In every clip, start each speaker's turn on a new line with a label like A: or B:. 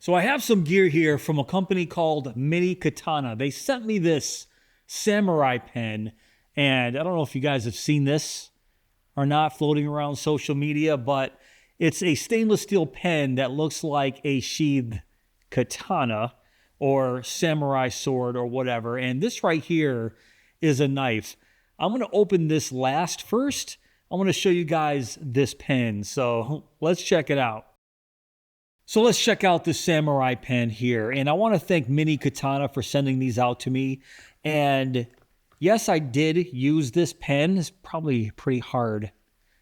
A: So I have some gear here from a company called Mini Katana. They sent me this samurai pen, and I don't know if you guys have seen this or not floating around social media, but it's a stainless steel pen that looks like a sheathed katana or samurai sword or whatever. And this right here is a knife. I'm going to open this last first. I want to show you guys this pen. So let's check it out. So let's check out this samurai pen here. And I want to thank Mini Katana for sending these out to me. And yes, I did use this pen. It's probably pretty hard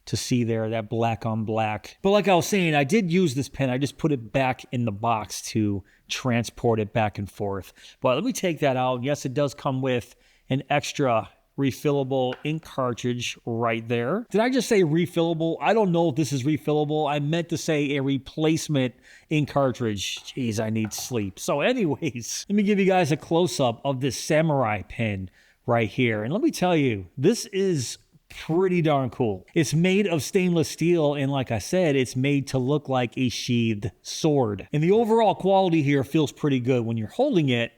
A: to see there, that black on black. But like I was saying, I did use this pen. I just put it back in the box to transport it back and forth. But let me take that out. Yes, it does come with an extra refillable ink cartridge right there. Did I just say refillable? I don't know if this is refillable. I meant to say a replacement ink cartridge. Jeez, I need sleep. So anyways, let me give you guys a close-up of this samurai pen right here. And let me tell you, this is pretty darn cool. It's made of stainless steel, and like I said, it's made to look like a sheathed sword. And the overall quality here feels pretty good. When you're holding it,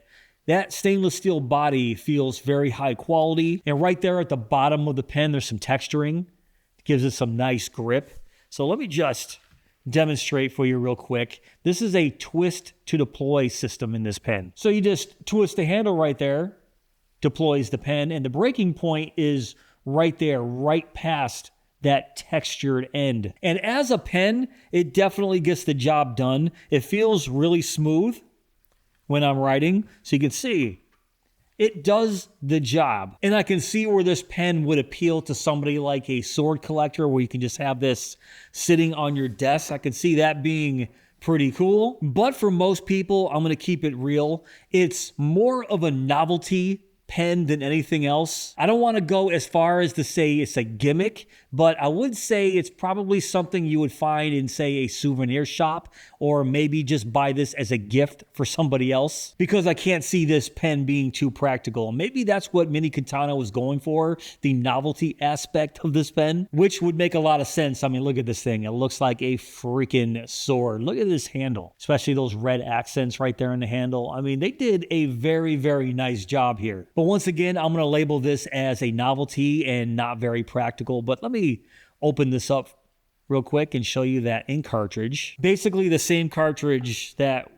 A: that stainless steel body feels very high quality. And right there at the bottom of the pen, there's some texturing. It gives it some nice grip. So let me just demonstrate for you real quick. This is a twist to deploy system in this pen. So you just twist the handle right there, deploys the pen, and the breaking point is right there, right past that textured end. And as a pen, it definitely gets the job done. It feels really smooth when I'm writing. So you can see it does the job. And I can see where this pen would appeal to somebody like a sword collector, where you can just have this sitting on your desk. I can see that being pretty cool. But for most people, I'm going to keep it real. It's more of a novelty pen than anything else. I don't want to go as far as to say it's a gimmick, but I would say it's probably something you would find in, say, a souvenir shop, or maybe just buy this as a gift for somebody else, because I can't see this pen being too practical. Maybe that's what Mini Katana was going for, the novelty aspect of this pen, which would make a lot of sense. I mean, look at this thing. It looks like a freaking sword. Look at this handle, especially those red accents right there in the handle. I mean, they did a very, very nice job here. But once again, I'm going to label this as a novelty and not very practical. But let me open this up real quick and show you that ink cartridge. Basically the same cartridge that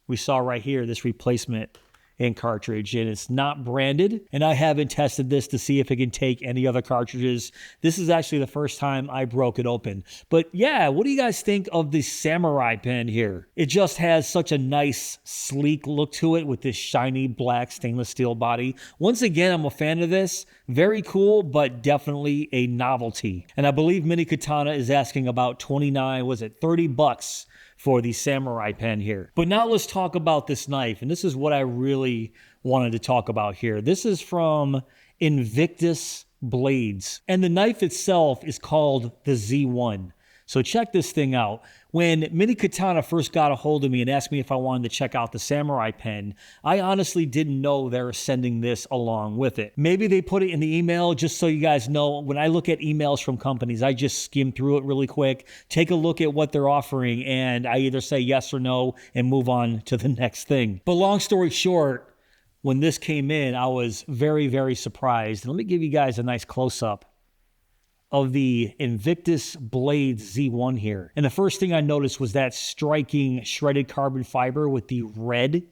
A: we saw right here, this replacement ink cartridge, and it's not branded, and I haven't tested this to see if it can take any other cartridges. This is actually the first time I broke it open. But yeah, what do you guys think of the samurai pen here? It just has such a nice sleek look to it with this shiny black stainless steel body. Once again, I'm a fan of this. Very cool, but definitely a novelty. And I believe Mini Katana is asking about 29, was it 30 bucks for the samurai pen here. But now let's talk about this knife. And this is what I really wanted to talk about here. This is from Invictus Blades. And the knife itself is called the Z1. So check this thing out. When Mini Katana first got a hold of me and asked me if I wanted to check out the samurai pen, I honestly didn't know they were sending this along with it. Maybe they put it in the email. Just so you guys know, when I look at emails from companies, I just skim through it really quick, take a look at what they're offering, and I either say yes or no and move on to the next thing. But long story short, when this came in, I was very, very surprised. And let me give you guys a nice close-up of the Invictus Blades Z1 here. And the first thing I noticed was that striking shredded carbon fiber with the red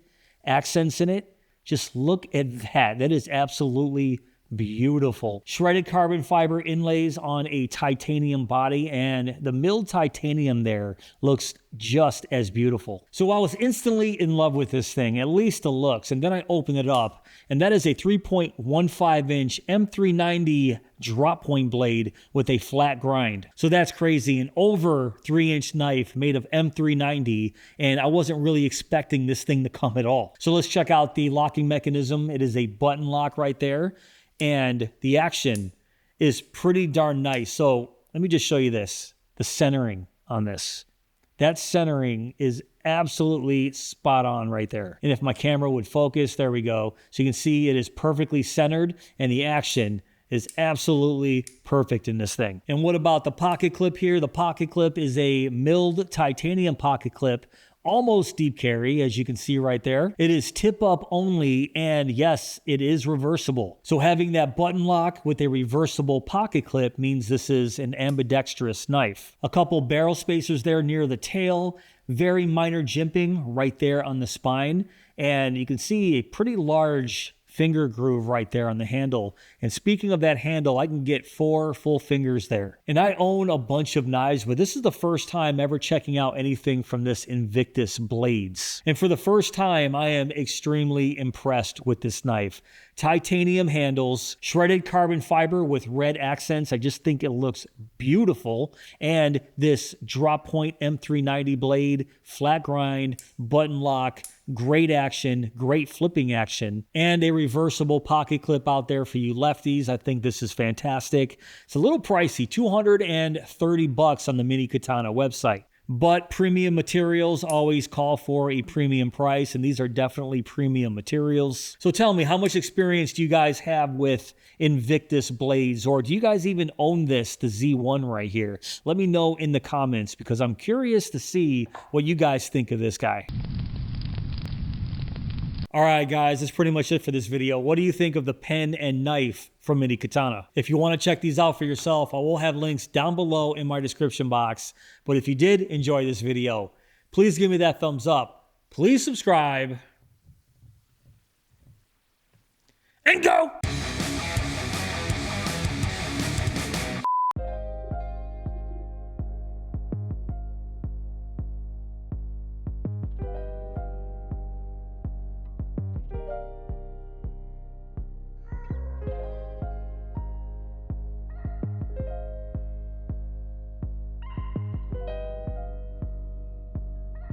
A: accents in it. Just look at that. That is absolutely beautiful. Shredded carbon fiber inlays on a titanium body, and the milled titanium there looks just as beautiful. So I was instantly in love with this thing, at least the looks, and then I opened it up, and that is a 3.15-inch M390 drop point blade with a flat grind. So that's crazy. An over 3-inch knife made of M390, and I wasn't really expecting this thing to come at all. So let's check out the locking mechanism. It is a button lock right there, and the action is pretty darn nice. So let me just show you this, the centering on this. That centering is absolutely spot on right there. And if my camera would focus, there we go. So you can see it is perfectly centered, and the action is absolutely perfect in this thing. And what about the pocket clip here? The pocket clip is a milled titanium pocket clip almost deep carry, as you can see right there. It is tip up only, and yes, it is reversible. So having that button lock with a reversible pocket clip means this is an ambidextrous knife. A couple barrel spacers there near the tail, very minor jimping right there on the spine, and you can see a pretty large finger groove right there on the handle. And speaking of that handle, I can get 4 full fingers there. And I own a bunch of knives, but this is the first time ever checking out anything from this Invictus blades. And for the first time, I am extremely impressed with this knife. Titanium handles, shredded carbon fiber with red accents. I just think it looks beautiful. And this drop point M390 blade, flat grind, button lock, great action, great flipping action, and a reversible pocket clip out there for you lefties. I think this is fantastic. It's a little pricey, $230 on the Mini Katana website. But premium materials always call for a premium price, and these are definitely premium materials. So tell me, how much experience do you guys have with Invictus blades, or do you guys even own this, the Z1 right here? Let me know in the comments, because I'm curious to see what you guys think of this guy. All right, guys, that's pretty much it for this video. What do you think of the pen and knife from Mini Katana? If you want to check these out for yourself, I will have links down below in my description box. But if you did enjoy this video, please give me that thumbs up. Please subscribe. And go!